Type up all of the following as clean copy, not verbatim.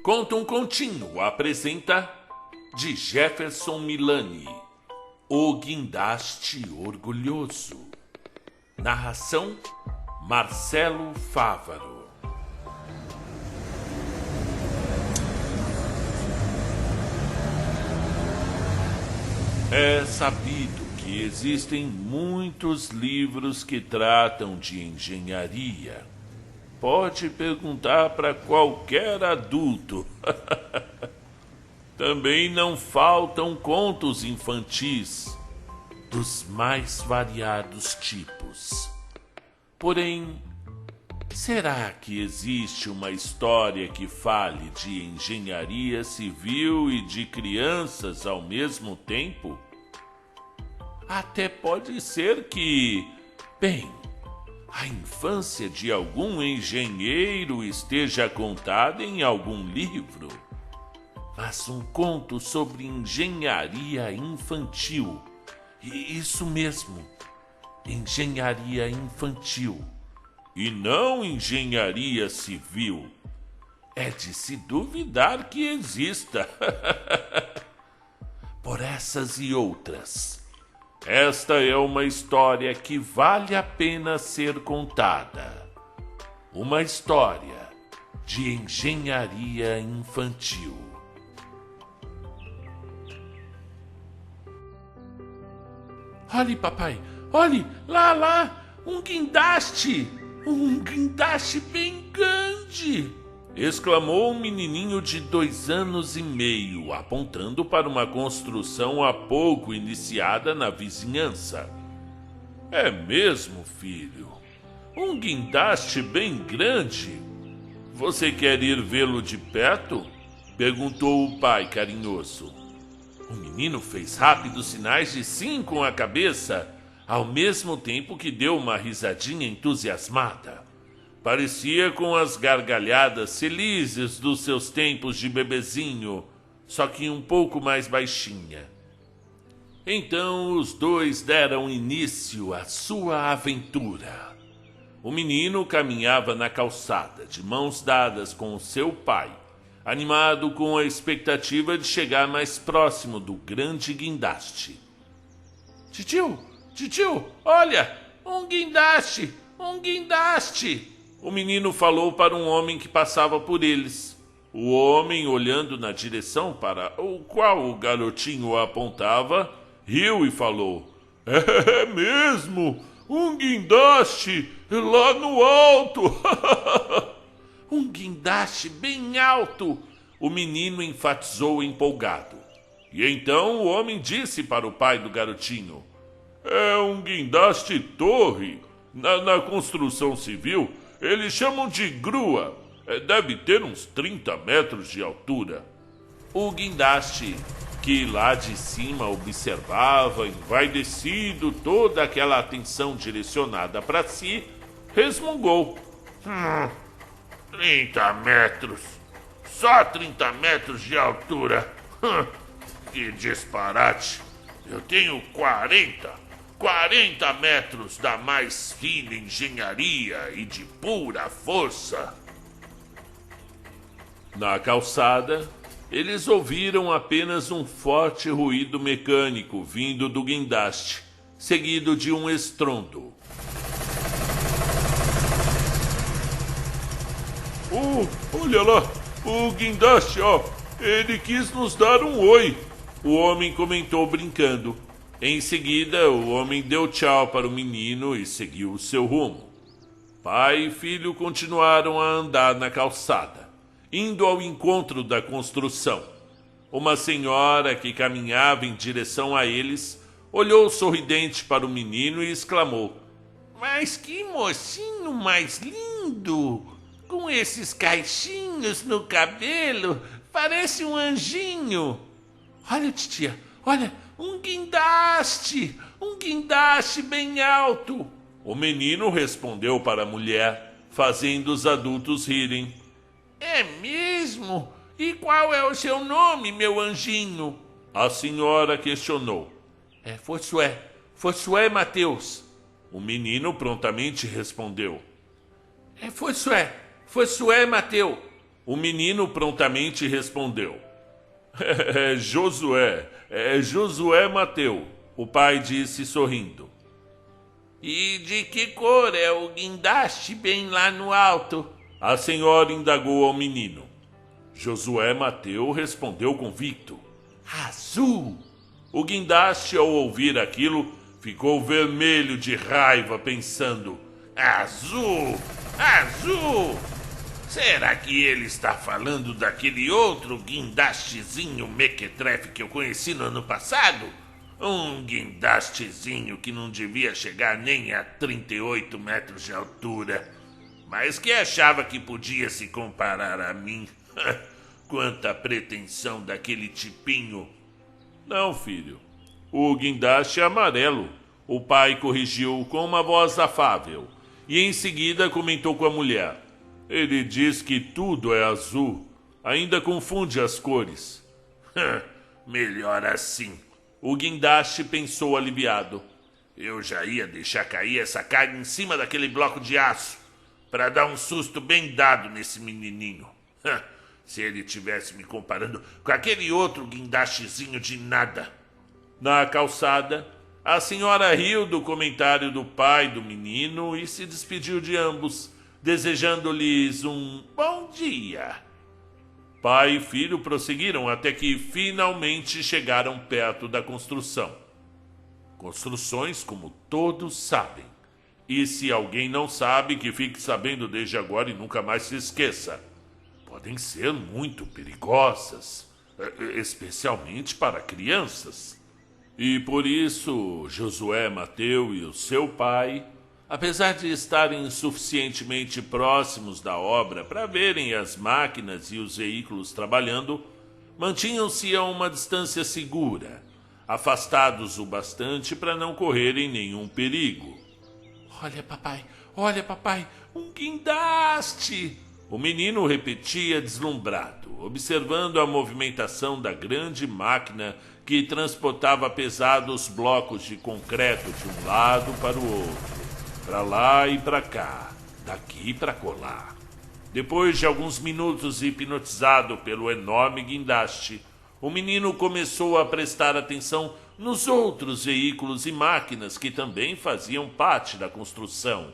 Conta um Continho apresenta de Jefferson Milani, O Guindaste Orgulhoso. Narração Marcelo Fávaro. É sabido que existem muitos livros que tratam de engenharia. Pode perguntar para qualquer adulto. Também não faltam contos infantis dos mais variados tipos. Porém, será que existe uma história que fale de engenharia civil e de crianças ao mesmo tempo? Até pode ser que, bem, a infância de algum engenheiro esteja contada em algum livro. Mas um conto sobre engenharia infantil. Isso mesmo, engenharia infantil. E não engenharia civil. É de se duvidar que exista. Por essas e outras, esta é uma história que vale a pena ser contada. Uma história de engenharia infantil. Olhe, papai, olhe, lá, um guindaste bem grande, exclamou um menininho de 2 anos e meio, apontando para uma construção há pouco iniciada na vizinhança. É mesmo, filho? Um guindaste bem grande? Você quer ir vê-lo de perto? Perguntou o pai carinhoso. O menino fez rápidos sinais de sim com a cabeça, ao mesmo tempo que deu uma risadinha entusiasmada. Parecia com as gargalhadas felizes dos seus tempos de bebezinho, só que um pouco mais baixinha. Então os dois deram início à sua aventura. O menino caminhava na calçada, de mãos dadas com o seu pai, animado com a expectativa de chegar mais próximo do grande guindaste. Titio, olha, um guindaste! O menino falou para um homem que passava por eles. O homem, olhando na direção para o qual o garotinho apontava, riu e falou: É mesmo, um guindaste lá no alto! Um guindaste bem alto, o menino enfatizou empolgado. E então o homem disse para o pai do garotinho: É um guindaste torre. Na construção civil, eles chamam de grua. Deve ter uns 30 metros de altura. O guindaste, que lá de cima observava, envaidecido, toda aquela atenção direcionada para si, resmungou: 30 metros. Só 30 metros de altura. Que disparate. Eu tenho 40 metros da mais fina engenharia e de pura força. Na calçada, eles ouviram apenas um forte ruído mecânico vindo do guindaste, seguido de um estrondo. Olha lá, o guindaste, ele quis nos dar um oi, o homem comentou brincando. Em seguida, o homem deu tchau para o menino e seguiu o seu rumo. Pai e filho continuaram a andar na calçada, indo ao encontro da construção. Uma senhora que caminhava em direção a eles olhou sorridente para o menino e exclamou: Mas que mocinho mais lindo! Com esses caixinhos no cabelo, parece um anjinho. Olha, titia, olha, um guindaste bem alto. O menino respondeu para a mulher, fazendo os adultos rirem. É mesmo? E qual é o seu nome, meu anjinho? A senhora questionou. Fossué Mateus. O menino prontamente respondeu. Fossué Mateus. O menino prontamente respondeu: É Josué Mateu, o pai disse sorrindo. E de que cor é o guindaste bem lá no alto? A senhora indagou ao menino. Josué Mateu respondeu convicto: Azul! O guindaste, ao ouvir aquilo, ficou vermelho de raiva, pensando: Azul! Azul! Será que ele está falando daquele outro guindastezinho mequetrefe que eu conheci no ano passado? Um guindastezinho que não devia chegar nem a 38 metros de altura, mas que achava que podia se comparar a mim. Quanta pretensão daquele tipinho! Não, filho. O guindaste é amarelo. O pai corrigiu com uma voz afável e em seguida comentou com a mulher. Ele diz que tudo é azul. Ainda confunde as cores. Melhor assim. O guindaste pensou aliviado. Eu já ia deixar cair essa carga em cima daquele bloco de aço para dar um susto bem dado nesse menininho. Se ele tivesse me comparando com aquele outro guindastezinho de nada. Na calçada, a senhora riu do comentário do pai do menino e se despediu de ambos, desejando-lhes um bom dia. Pai e filho prosseguiram até que finalmente chegaram perto da construção. Construções, como todos sabem. E se alguém não sabe, que fique sabendo desde agora e nunca mais se esqueça. Podem ser muito perigosas, especialmente para crianças. E por isso, Josué Mateu e o seu pai, apesar de estarem suficientemente próximos da obra para verem as máquinas e os veículos trabalhando, mantinham-se a uma distância segura, afastados o bastante para não correrem nenhum perigo. Olha, papai, um guindaste! O menino repetia deslumbrado, observando a movimentação da grande máquina que transportava pesados blocos de concreto de um lado para o outro, para lá e para cá, daqui para colar. Depois de alguns minutos hipnotizado pelo enorme guindaste, o menino começou a prestar atenção nos outros veículos e máquinas que também faziam parte da construção.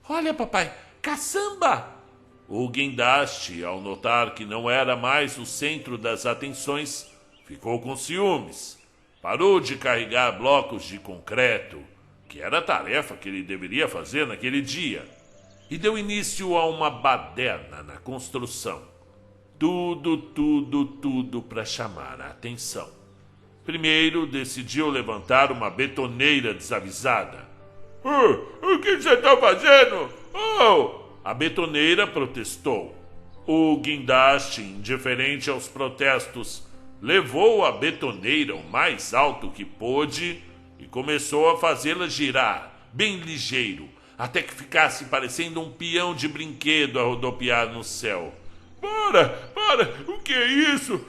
Olha, papai, caçamba! O guindaste, ao notar que não era mais o centro das atenções, ficou com ciúmes. Parou de carregar blocos de concreto, que era a tarefa que ele deveria fazer naquele dia, e deu início a uma baderna na construção. Tudo para chamar a atenção. Primeiro, decidiu levantar uma betoneira desavisada. O que você está fazendo? A betoneira protestou. O guindaste, indiferente aos protestos, levou a betoneira o mais alto que pôde e começou a fazê-la girar, bem ligeiro, até que ficasse parecendo um peão de brinquedo a rodopiar no céu. Para! O que é isso?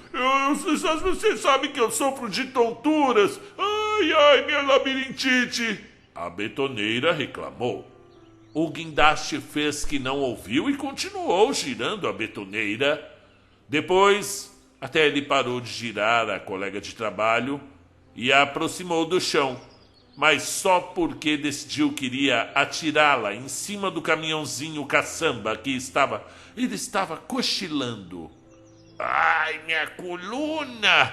Você sabe que eu sofro de tonturas. Ai, minha labirintite. A betoneira reclamou. O guindaste fez que não ouviu e continuou girando a betoneira. Depois, até ele parou de girar a colega de trabalho e a aproximou do chão, mas só porque decidiu que iria atirá-la em cima do caminhãozinho caçamba que ele estava cochilando. Ai, minha coluna!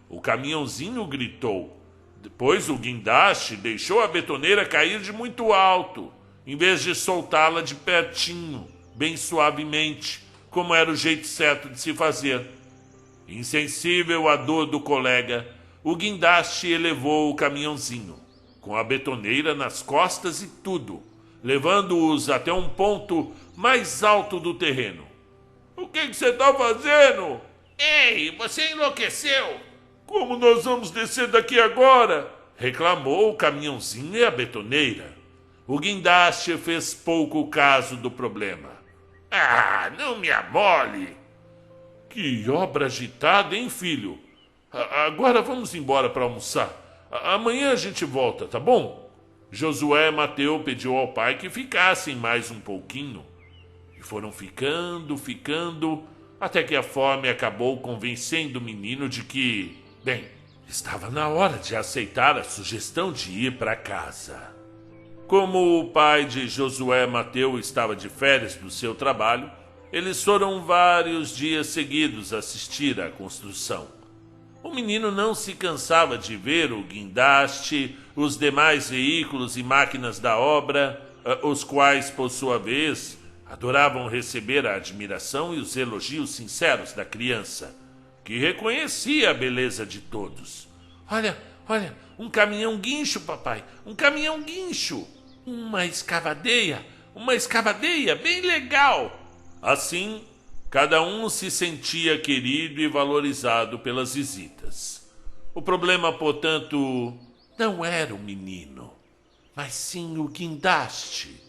O caminhãozinho gritou. Depois o guindaste deixou a betoneira cair de muito alto, em vez de soltá-la de pertinho, bem suavemente, como era o jeito certo de se fazer. Insensível à dor do colega, o guindaste elevou o caminhãozinho, com a betoneira nas costas e tudo, levando-os até um ponto mais alto do terreno. O que você está fazendo? Ei, você enlouqueceu? Como nós vamos descer daqui agora? Reclamou o caminhãozinho e a betoneira. O guindaste fez pouco caso do problema. Não me amole! Que obra agitada, hein, filho? Agora vamos embora para almoçar. Amanhã a gente volta, tá bom? Josué Mateu pediu ao pai que ficassem mais um pouquinho. E foram ficando, Até que a fome acabou convencendo o menino de que, bem, estava na hora de aceitar a sugestão de ir para casa. Como o pai de Josué Mateu estava de férias do seu trabalho, eles foram vários dias seguidos assistir à construção. O menino não se cansava de ver o guindaste, os demais veículos e máquinas da obra, os quais, por sua vez, adoravam receber a admiração e os elogios sinceros da criança, que reconhecia a beleza de todos. Olha, um caminhão guincho, papai, um caminhão guincho. Uma escavadeira bem legal. Assim, cada um se sentia querido e valorizado pelas visitas. O problema, portanto, não era o menino, mas sim o guindaste,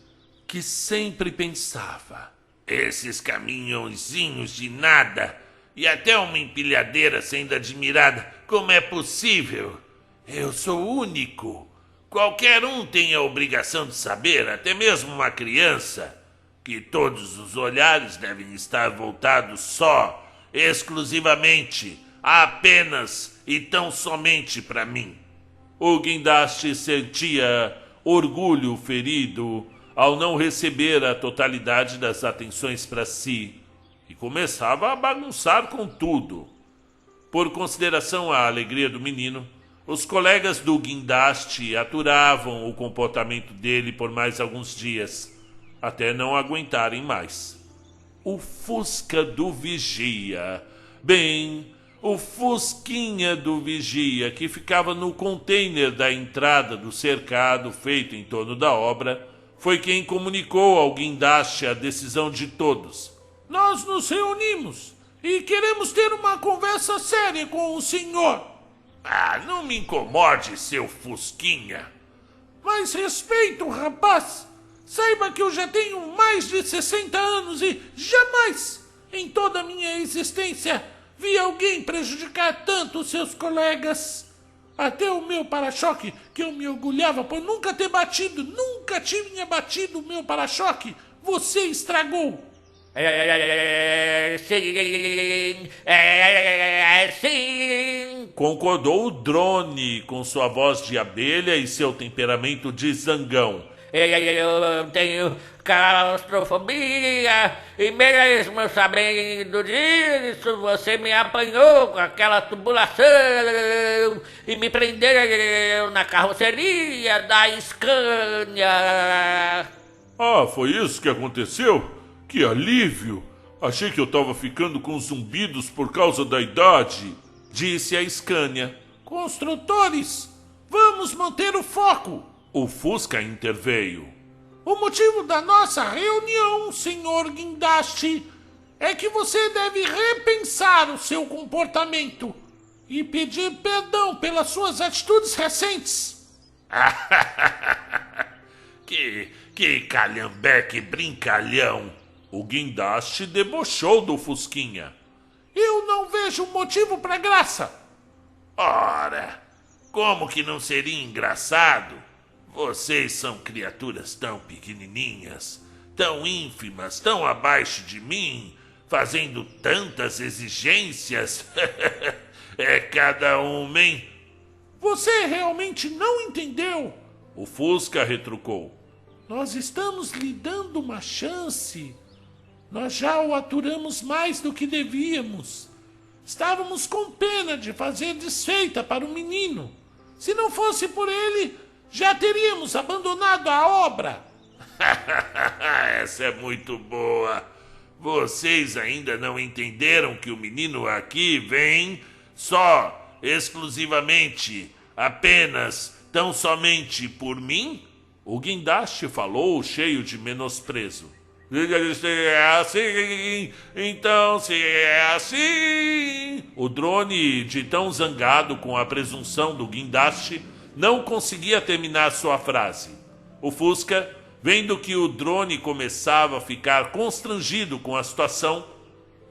que sempre pensava: esses caminhãozinhos de nada e até uma empilhadeira sendo admirada, como é possível? Eu sou único. Qualquer um tem a obrigação de saber, até mesmo uma criança, que todos os olhares devem estar voltados só, exclusivamente, apenas e tão somente para mim. O guindaste sentia orgulho ferido ao não receber a totalidade das atenções para si e começava a bagunçar com tudo. Por consideração à alegria do menino, os colegas do guindaste aturavam o comportamento dele por mais alguns dias, até não aguentarem mais. O Fusca do Vigia, o Fusquinha do Vigia, que ficava no container da entrada do cercado feito em torno da obra, foi quem comunicou ao guindaste a decisão de todos. Nós nos reunimos e queremos ter uma conversa séria com o senhor. Ah, não me incomode, seu Fusquinha. Mas respeito, rapaz. Saiba que eu já tenho mais de 60 anos e jamais, em toda a minha existência, vi alguém prejudicar tanto os seus colegas. Até o meu para-choque, que eu me orgulhava por nunca tinha batido o meu para-choque, você estragou. Sim. Concordou o drone com sua voz de abelha e seu temperamento de zangão. Eu tenho claustrofobia e mesmo sabendo disso, você me apanhou com aquela tubulação e me prendeu na carroceria da Scania. Ah, foi isso que aconteceu? Que alívio! Achei que eu tava ficando com zumbidos por causa da idade, disse a Scania. Construtores, vamos manter o foco! O Fusca interveio. O motivo da nossa reunião, senhor guindaste, é que você deve repensar o seu comportamento e pedir perdão pelas suas atitudes recentes. Que calhambeque brincalhão! O guindaste debochou do Fusquinha. Eu não vejo motivo para graça. Ora, como que não seria engraçado? Vocês são criaturas tão pequenininhas, tão ínfimas, tão abaixo de mim, fazendo tantas exigências. É cada um, hein? Você realmente não entendeu? O Fusca retrucou. Nós estamos lhe dando uma chance. Nós já o aturamos mais do que devíamos. Estávamos com pena de fazer desfeita para o menino. Se não fosse por ele, já teríamos abandonado a obra. Essa é muito boa. Vocês ainda não entenderam que o menino aqui vem só, exclusivamente, apenas, tão somente por mim? O guindaste falou cheio de menosprezo. Se é assim, então se é assim... O drone, de tão zangado com a presunção do guindaste, não conseguia terminar sua frase. O Fusca, vendo que o drone começava a ficar constrangido com a situação,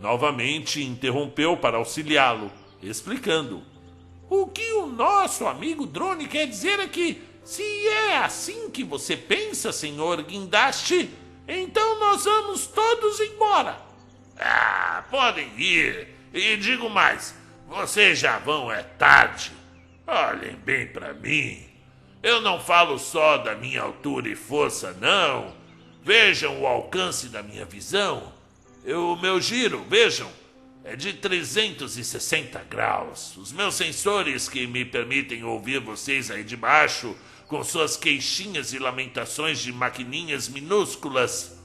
novamente interrompeu para auxiliá-lo, explicando. O que o nosso amigo drone quer dizer é que, se é assim que você pensa, senhor guindaste, então nós vamos todos embora. Ah, podem ir. E digo mais, vocês já vão é tarde. Olhem bem pra mim. Eu não falo só da minha altura e força, não. Vejam o alcance da minha visão. O meu giro, vejam, é de 360 graus. Os meus sensores que me permitem ouvir vocês aí de baixo, com suas queixinhas e lamentações de maquininhas minúsculas.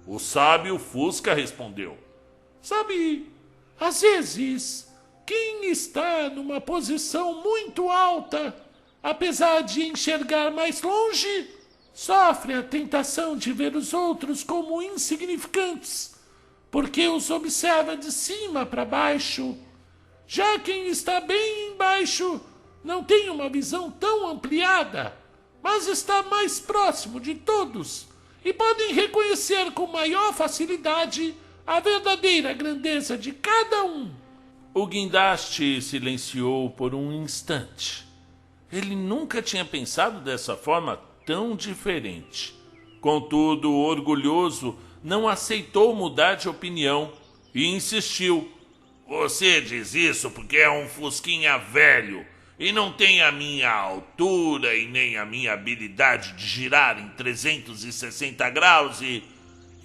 O sábio Fusca respondeu: Sabe, às vezes, quem está numa posição muito alta, apesar de enxergar mais longe, sofre a tentação de ver os outros como insignificantes, porque os observa de cima para baixo. Já quem está bem embaixo não tem uma visão tão ampliada, mas está mais próximo de todos e podem reconhecer com maior facilidade a verdadeira grandeza de cada um. O guindaste silenciou por um instante. Ele nunca tinha pensado dessa forma tão diferente. Contudo, orgulhoso, não aceitou mudar de opinião e insistiu. Você diz isso porque é um fusquinha velho e não tem a minha altura e nem a minha habilidade de girar em 360 graus e...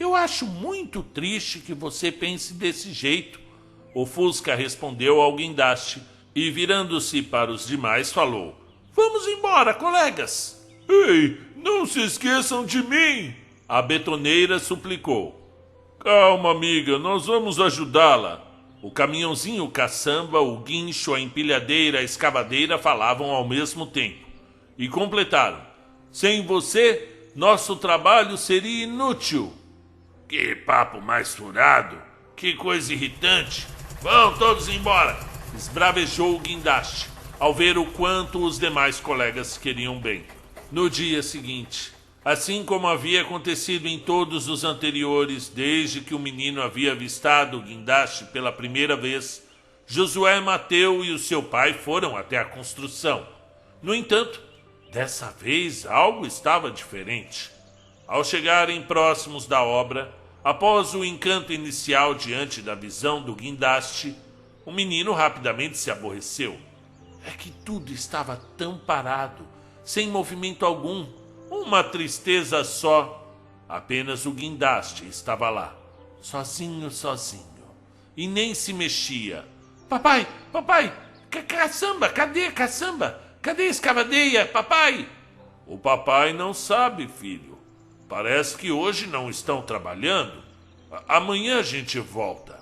Eu acho muito triste que você pense desse jeito, o Fusca respondeu ao guindaste e, virando-se para os demais, falou: Vamos embora, colegas. Ei, não se esqueçam de mim, a betoneira suplicou. Calma, amiga, nós vamos ajudá-la. O caminhãozinho, o caçamba, o guincho, a empilhadeira, a escavadeira falavam ao mesmo tempo e completaram: Sem você, nosso trabalho seria inútil. Que papo mais furado, que coisa irritante. Vão todos embora, esbravejou o guindaste, ao ver o quanto os demais colegas queriam bem. No dia seguinte, assim como havia acontecido em todos os anteriores, desde que o menino havia avistado o guindaste pela primeira vez, Josué Mateu e o seu pai foram até a construção. No entanto, dessa vez algo estava diferente. Ao chegarem próximos da obra, após o encanto inicial diante da visão do guindaste, o menino rapidamente se aborreceu. É que tudo estava tão parado, sem movimento algum, uma tristeza só. Apenas o guindaste estava lá, sozinho, e nem se mexia. Papai, caçamba, cadê a caçamba? Cadê a escavadeira, papai? O papai não sabe, filho. Parece que hoje não estão trabalhando. Amanhã a gente volta.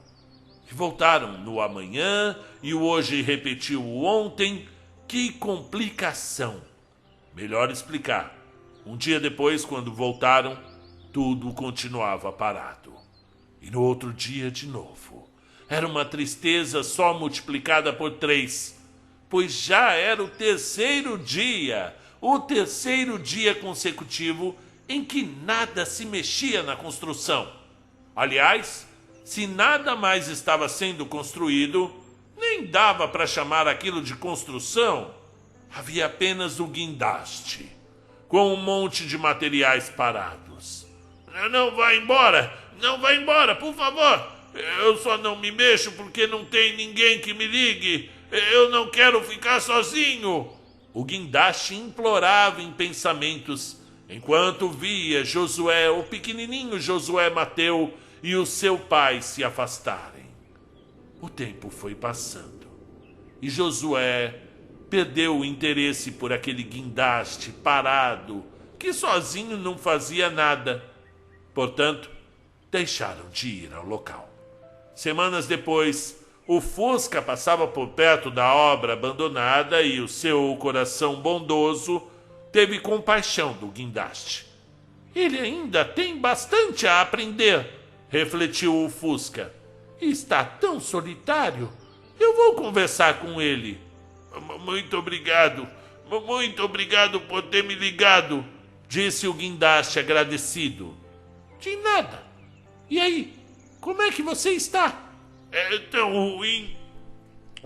E voltaram no amanhã e o hoje repetiu o ontem. Que complicação! Melhor explicar. Um dia depois, quando voltaram, tudo continuava parado. E no outro dia de novo. Era uma tristeza só multiplicada por 3, pois já era o terceiro dia consecutivo em que nada se mexia na construção. Aliás, se nada mais estava sendo construído, nem dava para chamar aquilo de construção. Havia apenas o guindaste, com um monte de materiais parados. Não vá embora, por favor. Eu só não me mexo porque não tem ninguém que me ligue. Eu não quero ficar sozinho. O guindaste implorava em pensamentos, enquanto via Josué, o pequenininho Josué Mateu, e o seu pai se afastarem. O tempo foi passando e Josué perdeu o interesse por aquele guindaste parado que sozinho não fazia nada. Portanto, deixaram de ir ao local. Semanas depois, o Fusca passava por perto da obra abandonada e o seu coração bondoso teve compaixão do guindaste. Ele ainda tem bastante a aprender, refletiu o Fusca. Está tão solitário. Eu vou conversar com ele. Muito obrigado por ter me ligado, disse o guindaste agradecido. De nada. E aí, como é que você está? É tão ruim.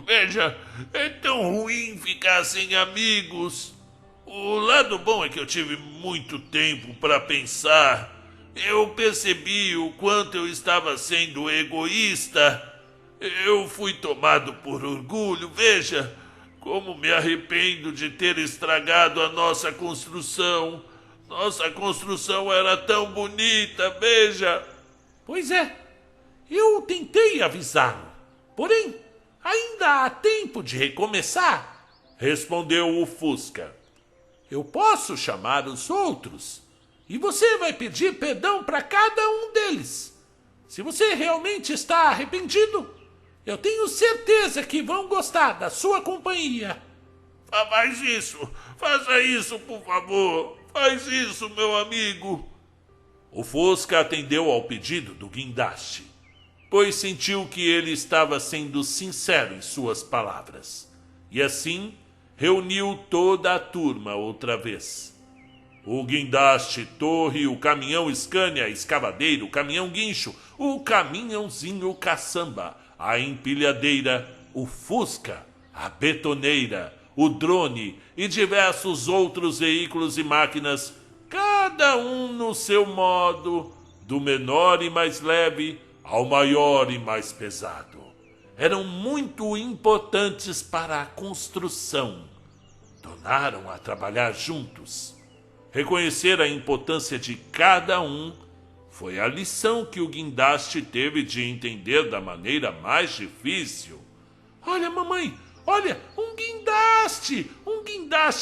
Veja, é tão ruim ficar sem amigos. O lado bom é que eu tive muito tempo para pensar. eu percebi o quanto eu estava sendo egoísta. Eu fui tomado por orgulho. Veja como me arrependo de ter estragado a nossa construção. Nossa construção era tão bonita, veja. Pois é, eu tentei avisá-lo. Porém, ainda há tempo de recomeçar, respondeu o Fusca. Eu posso chamar os outros e você vai pedir perdão para cada um deles. Se você realmente está arrependido, eu tenho certeza que vão gostar da sua companhia. Faz isso, faça isso, por favor. Faz isso, meu amigo. O Fusca atendeu ao pedido do guindaste, pois sentiu que ele estava sendo sincero em suas palavras. E assim reuniu toda a turma outra vez. O guindaste, torre, o caminhão Scania, escavadeiro, o caminhão guincho, o caminhãozinho caçamba, a empilhadeira, o Fusca, a betoneira, o drone e diversos outros veículos e máquinas, cada um no seu modo, do menor e mais leve ao maior e mais pesado. Eram muito importantes para a construção. Tornaram a trabalhar juntos. Reconhecer a importância de cada um foi a lição que o guindaste teve de entender da maneira mais difícil. Olha, mamãe, olha, um guindaste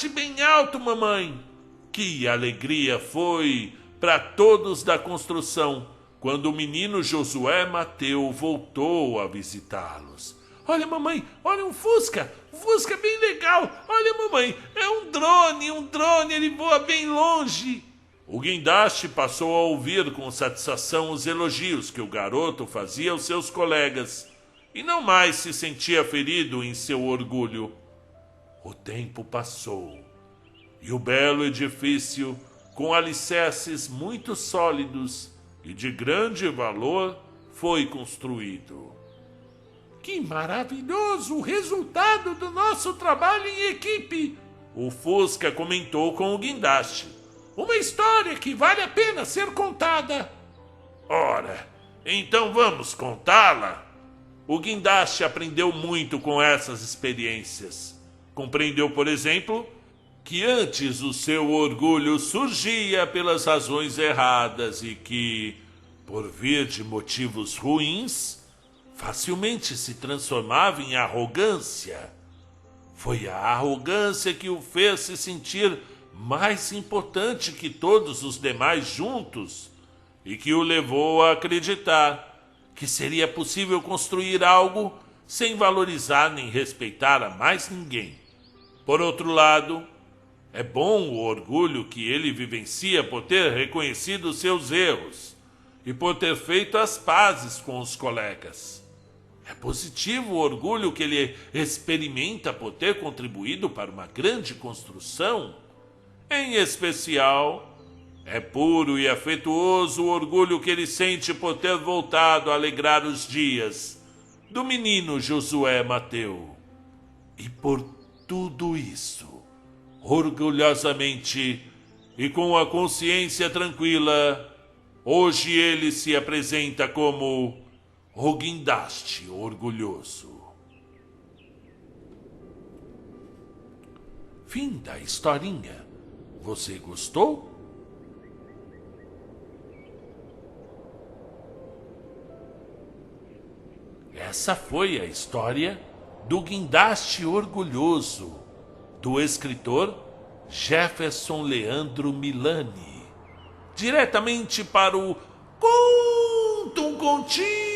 bem alto, mamãe. Que alegria foi para todos da construção quando o menino Josué Mateu voltou a visitá-los. Olha, mamãe, olha um Fusca bem legal. Olha, mamãe, é um drone, ele voa bem longe. O guindaste passou a ouvir com satisfação os elogios que o garoto fazia aos seus colegas e não mais se sentia ferido em seu orgulho. O tempo passou e o belo edifício, com alicerces muito sólidos e de grande valor, foi construído. Que maravilhoso o resultado do nosso trabalho em equipe! O Fusca comentou com o guindaste. Uma história que vale a pena ser contada. Ora, então vamos contá-la? O guindaste aprendeu muito com essas experiências. Compreendeu, por exemplo, que antes o seu orgulho surgia pelas razões erradas e que, por vir de motivos ruins, facilmente se transformava em arrogância. Foi a arrogância que o fez se sentir mais importante que todos os demais juntos e que o levou a acreditar que seria possível construir algo sem valorizar nem respeitar a mais ninguém. Por outro lado, é bom o orgulho que ele vivencia por ter reconhecido seus erros e por ter feito as pazes com os colegas. É positivo o orgulho que ele experimenta por ter contribuído para uma grande construção. Em especial, é puro e afetuoso o orgulho que ele sente por ter voltado a alegrar os dias do menino Josué Mateu. E por tudo isso, orgulhosamente e com a consciência tranquila, hoje ele se apresenta como o guindaste orgulhoso. Fim da historinha. Você gostou? Essa foi a história do guindaste orgulhoso, do escritor Jefferson Leandro Milani, diretamente para o Conta um Continho.